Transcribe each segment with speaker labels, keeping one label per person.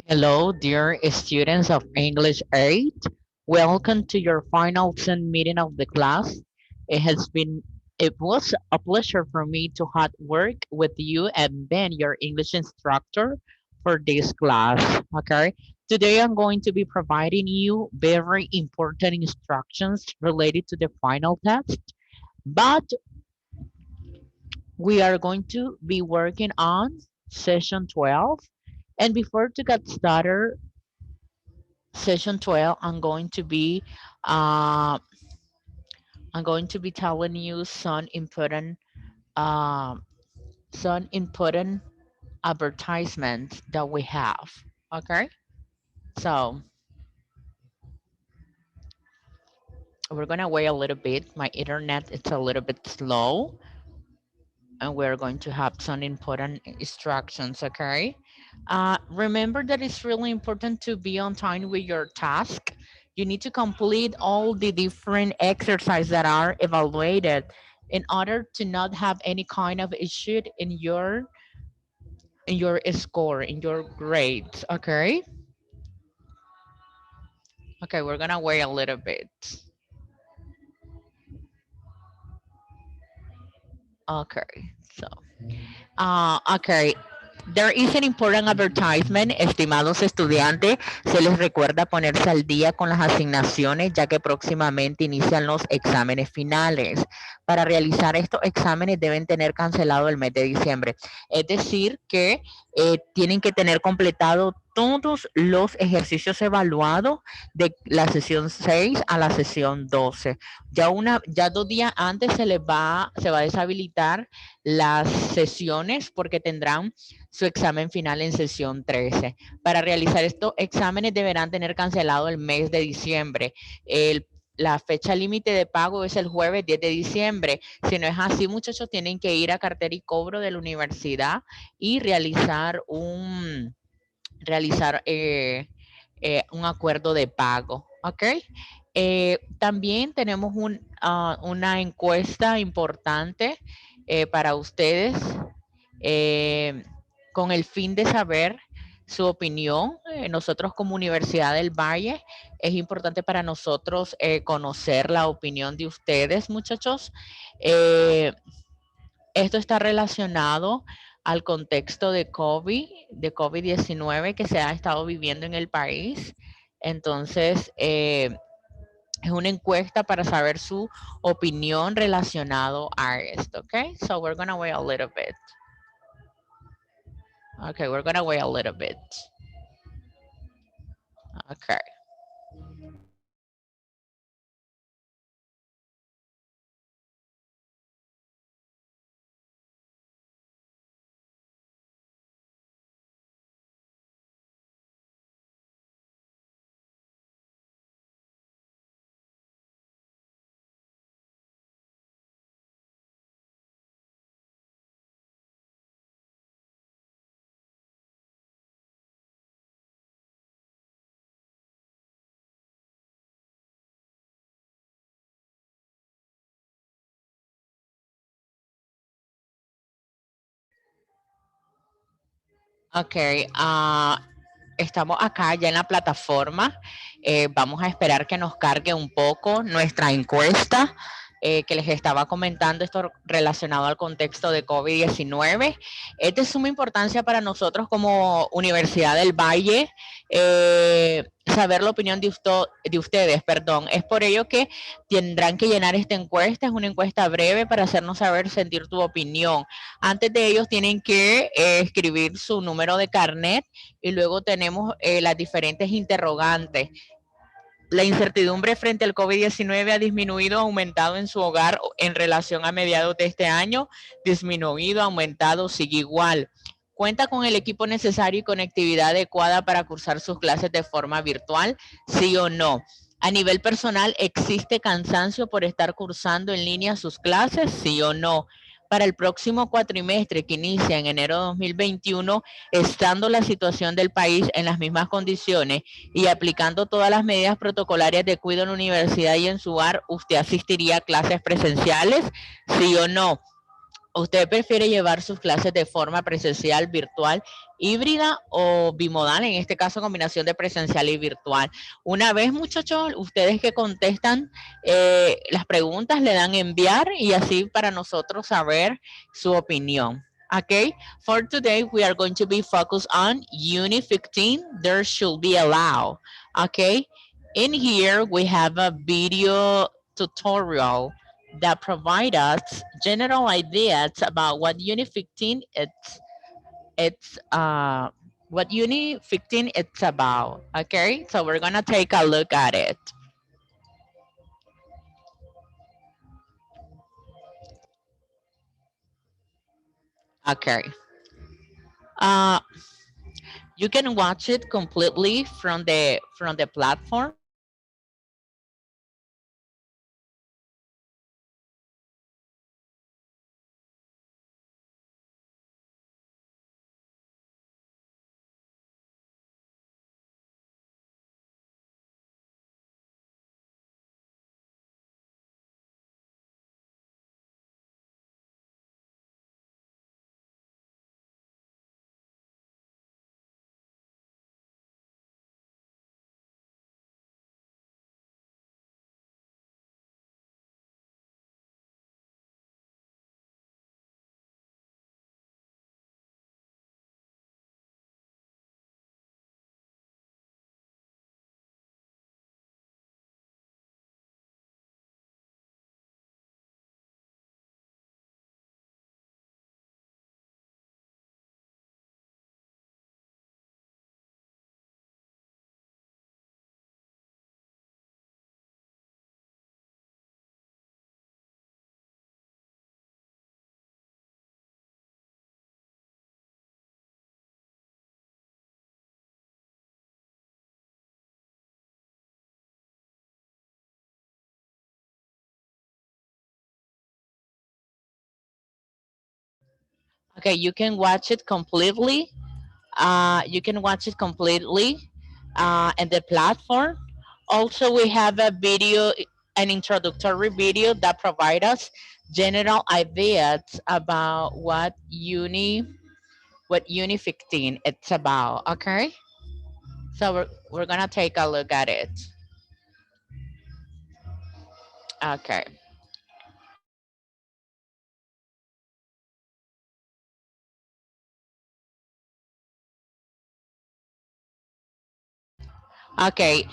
Speaker 1: Hello, dear students of English 8. Welcome to your final Zoom meeting of the class. It was a pleasure for me to hard work with you and Ben, your English instructor for this class. Okay. Today I'm going to be providing you very important instructions related to the final test, but we are going to be working on session 12. And before to get started, session 12, uh, I'm going to be telling you um, some important advertisements that we have. Okay, so we're gonna wait a little bit. My internet is a little bit slow, and we're going to have some important instructions. Okay, remember that it's really important to be on time with your task. You need to complete all the different exercises that are evaluated in order to not have any kind of issue in your score, in your grades. Okay. Okay, we're gonna wait a little bit. Okay, so okay. There is an important advertisement, estimados estudiantes. Se les recuerda ponerse al día con las asignaciones, ya que próximamente inician los exámenes finales. Para realizar estos exámenes deben tener cancelado el mes de diciembre. Es decir, que tienen que tener completado todos los ejercicios evaluados de la sesión 6 a la sesión 12. Ya 2 días antes se va a deshabilitar las sesiones porque tendrán su examen final en sesión 13. Para realizar estos exámenes deberán tener cancelado el mes de diciembre. La fecha límite de pago es el jueves 10 de diciembre. Si no es así, muchachos, tienen que ir a cartera y cobro de la universidad y realizar un acuerdo de pago. ¿Ok? También tenemos una encuesta importante para ustedes eh, con el fin de saber su opinión. Nosotros como Universidad del Valle es importante para nosotros conocer la opinión de ustedes, muchachos. Eh, Esto está relacionado al contexto de COVID-19 que se ha estado viviendo en el país. Entonces, es una encuesta para saber su opinión relacionado a esto, ¿ok? So we're gonna wait a little bit. Okay, we're gonna wait a little bit. Okay. Okay, estamos acá ya en la plataforma. Vamos a esperar que nos cargue un poco nuestra encuesta que les estaba comentando, esto relacionado al contexto de COVID-19. Es de suma importancia para nosotros como Universidad del Valle saber la opinión de ustedes, perdón. Es por ello que tendrán que llenar esta encuesta. Es una encuesta breve para hacernos saber, sentir tu opinión. Antes de ellos tienen que escribir su número de carnet y luego tenemos las diferentes interrogantes. La incertidumbre frente al COVID-19 ha disminuido, aumentado en su hogar en relación a mediados de este año, disminuido, aumentado, sigue igual. ¿Cuenta con el equipo necesario y conectividad adecuada para cursar sus clases de forma virtual? ¿Sí o no? A nivel personal, ¿existe cansancio por estar cursando en línea sus clases? ¿Sí o no? Para el próximo cuatrimestre que inicia en enero de 2021, estando la situación del país en las mismas condiciones y aplicando todas las medidas protocolarias de cuidado en la universidad y en su hogar, ¿usted asistiría a clases presenciales? ¿Sí o no? ¿Usted prefiere llevar sus clases de forma presencial, virtual, híbrida o bimodal? En este caso, combinación de presencial y virtual. Una vez, muchachos, ustedes que contestan las preguntas le dan enviar y así para nosotros saber su opinión. Okay, for today we are going to be focused on Unit 15, there should be allowed. Okay, in here we have a video tutorial that provide us general ideas about what Unit 15 it's what Unit 15 it's about. Okay, so we're gonna take a look at it. Okay. Uh, you can watch it completely from the platform. Okay, you can watch it completely. You can watch it completely in the platform. Also, we have a video, an introductory video that provide us general ideas about what Uni 15 it's about. Okay, so we're gonna take a look at it. Okay. Okay.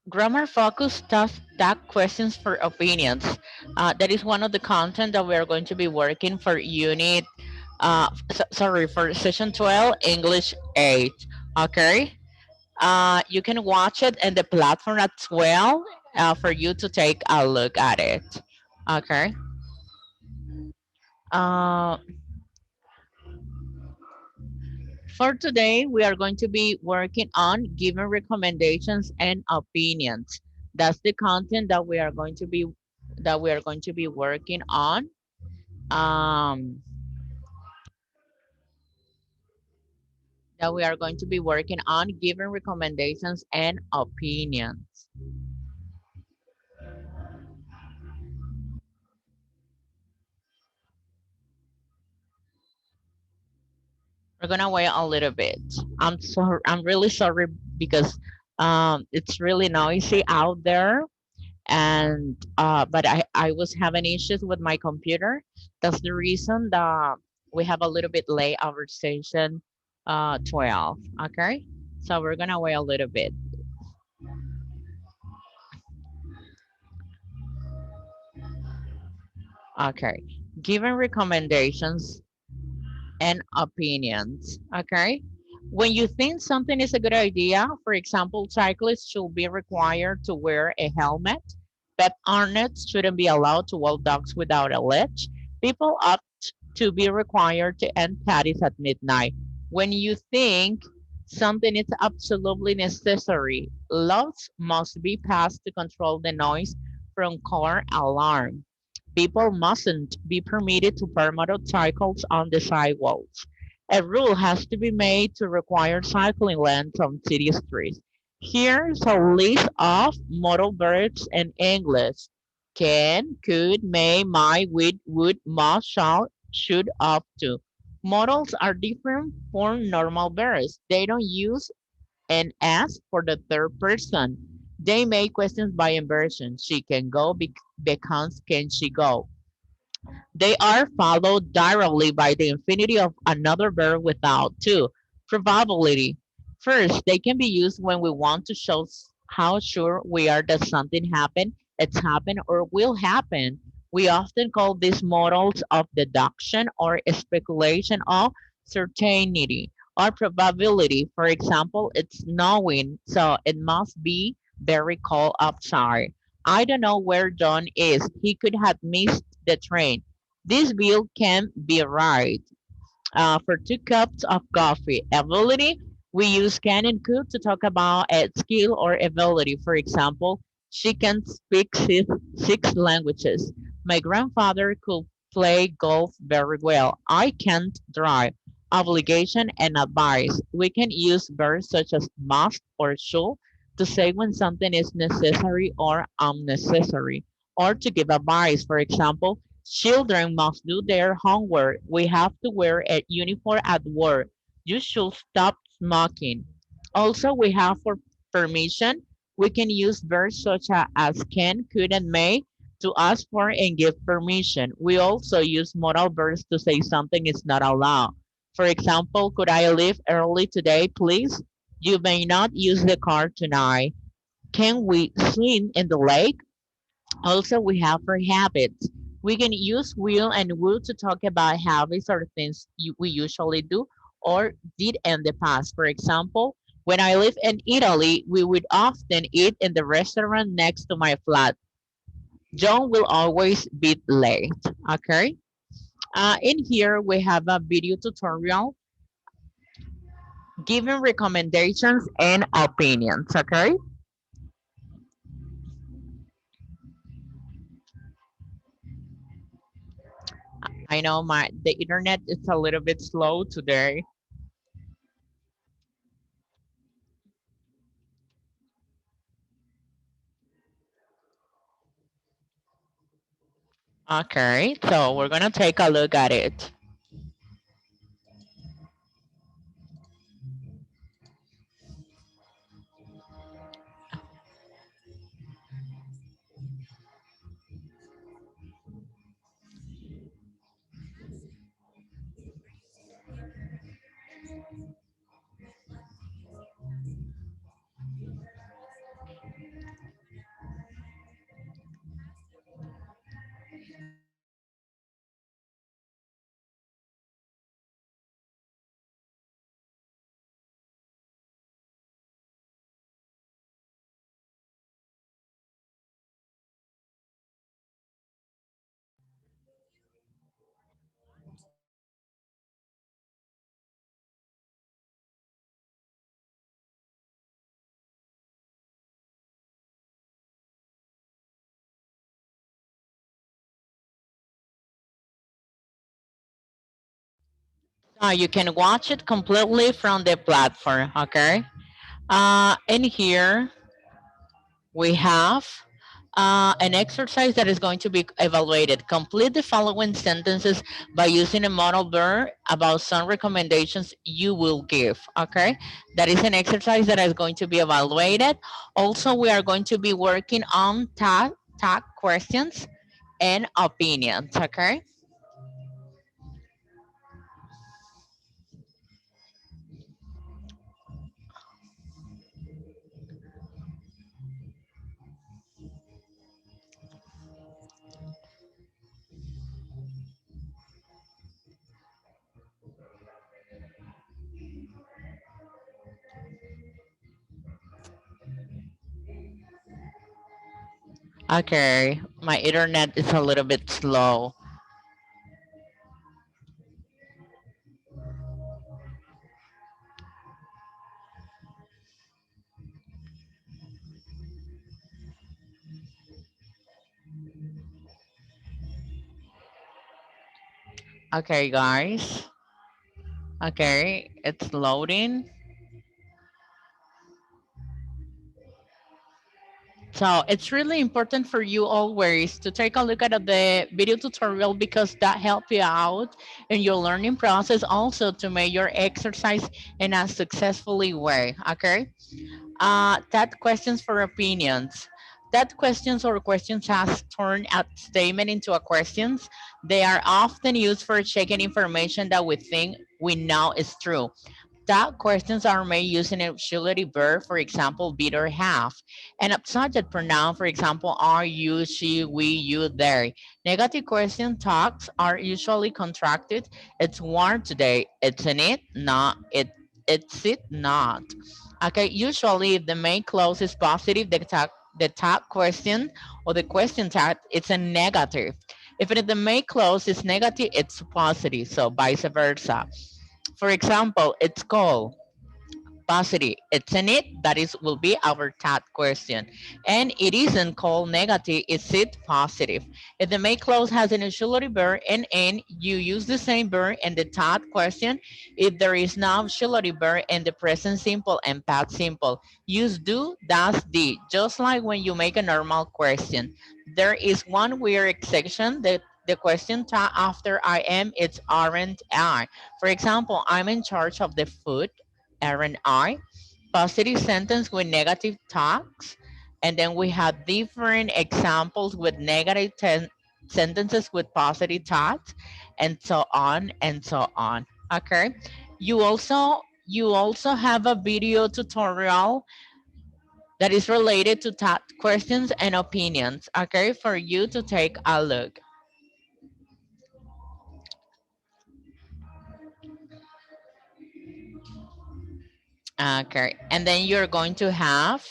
Speaker 1: Grammar focus tag questions for opinions. That is one of the content that we are going to be working for unit. Sorry, for session 12, English 8. Okay. You can watch it in the platform as well for you to take a look at it. Okay. Uh, For today, we are going to be working on giving recommendations and opinions. That's the content that we are going to be working on. Um, that we are going to be working on giving recommendations and opinions. We're gonna wait a little bit. I'm sorry. I'm really sorry because it's really noisy out there and but I was having issues with my computer. That's the reason that we have a little bit late our station 12. Okay, so we're gonna wait a little bit. Okay, giving recommendations and opinions. Okay, when you think something is a good idea, for example, cyclists should be required to wear a helmet. Pet owners shouldn't be allowed to walk dogs without a leash. People opt to be required to end parties at midnight. When you think something is absolutely necessary, laws must be passed to control the noise from car alarm. People mustn't be permitted to park motorcycles on the sidewalks. A rule has to be made to require cycling lanes on city streets. Here's a list of model verbs in English. can, could, may, might, would, must, shall, should, up to. Modals are different from normal verbs. They don't use an S for the third person. They make questions by inversion. She can go because can she go? They are followed directly by the infinitive of another verb without to. Probability. First, they can be used when we want to show how sure we are that something happened, it's happened, or will happen. We often call these models of deduction or speculation of certainty or probability. For example, it's snowing, so it must be very cold outside. I don't know where John is. He could have missed the train. This bill can be right. For 2 cups of coffee, ability, we use can and could to talk about a skill or ability. For example, she can speak six languages. My grandfather could play golf very well. I can't drive. Obligation and advice. We can use verbs such as must or should to say when something is necessary or unnecessary, or to give advice. For example, children must do their homework. We have to wear a uniform at work. You should stop smoking. Also, we have for permission, we can use verbs such as can, could, and may to ask for and give permission. We also use modal verbs to say something is not allowed. For example, could I leave early today, please? You may not use the car tonight. Can we swim in the lake? Also, we have for habits. We can use will and would to talk about habits or things we usually do or did in the past. For example, when I lived in Italy, we would often eat in the restaurant next to my flat. John will always be late. Okay. In here, we have a video tutorial giving recommendations and opinions. Okay. I know the internet is a little bit slow today. Okay, so we're gonna take a look at it. You can watch it completely from the platform, okay? In here, we have an exercise that is going to be evaluated. Complete the following sentences by using a model verb about some recommendations you will give, okay? That is an exercise that is going to be evaluated. Also, we are going to be working on tag questions and opinions, okay? Okay, my internet is a little bit slow. Okay, guys. Okay, it's loading. So it's really important for you always to take a look at the video tutorial because that helps you out in your learning process, also to make your exercise in a successfully way, okay? That questions for opinions. That questions or questions has turned a statement into a questions. They are often used for checking information that we think we know is true. That questions are made using a auxiliary verb, for example, be or have. And a subject pronoun, for example, are you, she, we, you, they. Negative question talks are usually contracted. It's warm today. It's in it, not it. It's it, not. Okay, usually if the main clause is positive, the tag question or the question tag, it's a negative. If the main clause is negative, it's positive, so vice versa. For example, it's cold, positive. It's in it, that is will be our third question. And it isn't called negative, is it positive? If the main clause has an auxiliary verb and n, you use the same verb in the third question. If there is no auxiliary verb in the present simple and past simple, use do, does, did, just like when you make a normal question. There is one weird exception that the question tag after I am, it's aren't I. For example, I'm in charge of the food, aren't I? Positive sentence with negative tags. And then we have different examples with negative sentences with positive tags, and so on and so on. Okay. You also have a video tutorial that is related to tag questions and opinions. Okay, for you to take a look. Okay, and then you're going to have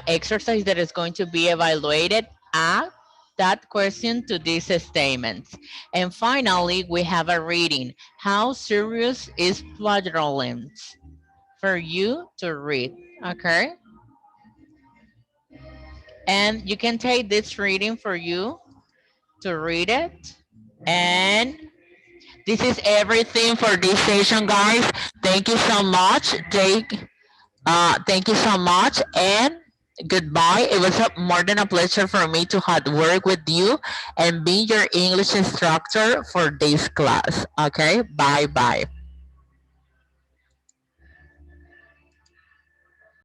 Speaker 1: exercise that is going to be evaluated at that question to these statements. And finally, we have a reading. How serious is plagiarism? For you to read, okay? And you can take this reading for you to read it. And this is everything for this session, guys. Thank you so much. Thank you so much and goodbye. It was more than a pleasure for me to have work with you and be your English instructor for this class. Okay, bye bye.